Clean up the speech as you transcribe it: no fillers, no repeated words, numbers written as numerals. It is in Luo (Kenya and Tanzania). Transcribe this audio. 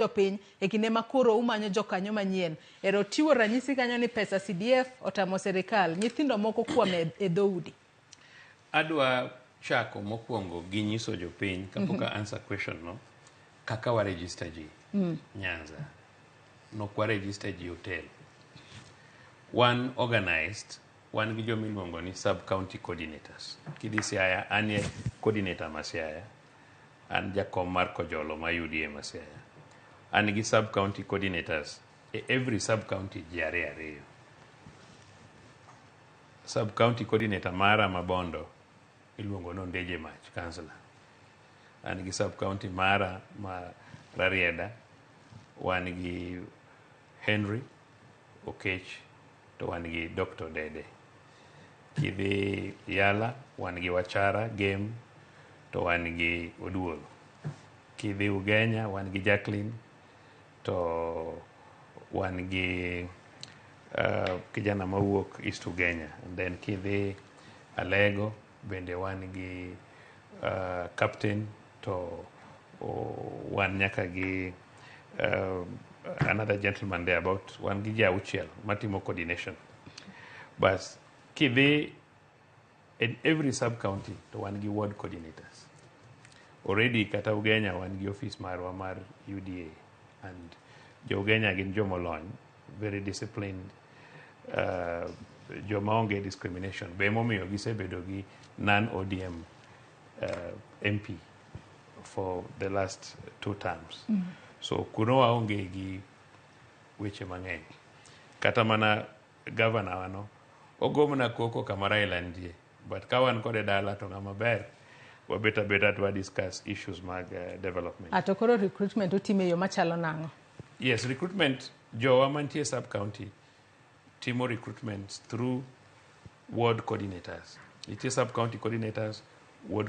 jopiny e kinde ma koro umanyo jokanyo manyien. Ero tiwo ranyisi kanyo ni pesa CDF otamo serikal. Nyithindo moko kwame e dhoudi. Adwa chako mokwongo gi nyiso jopiny kapoka answer question no kaka wa register ji Nyanza. No kwa register ji hotel. One organized, one gi jomiluongo ni sub county coordinators. Kidhi Siaya, anie coordinator ma Siaya. An jakom mar Kojolo ma UDA ma Siaya. An gi sub county coordinators. Every sub county ji ariyo. Sub county coordinator mara Mabondo iluongo no Ndeje Mach, councillor. An gi sub county mara ma Rarieda, wan gi Henry Okech, to wan gi Dr. Dede. Kidhi Yala, wan gi Wachara Game, to wan gi Oduol. Kidhi Ugenya, wan gi Jacqueline, to wan gi kijana mawuok East Ugenya. And then kidhi Alego, bende wan gi captain, to wan nyaka gi another gentleman there about wan gi Jauchiel matimo coordination. But kidhi in every sub county to wan gi ward coordinators. Already kata Ugenya wan gi office marwa mar UDA, and jo Ugenya gin jomolony, very disciplined, joma onge discrimination. Be momiyo gisebedo gi non-ODM MP for the last 2 terms. So kuno waonge gi weche mang'eny. Kata mana governor wano ogomna koko kama Raila ndie, but kawan kode dala to ng'ama ber wabeta to discuss issues mag development. Atokoro recruitment utime yo machalo nang'o? Yes, recruitment jowa mantie sub county timo recruitment through ward coordinators. It is sub county coordinators, ward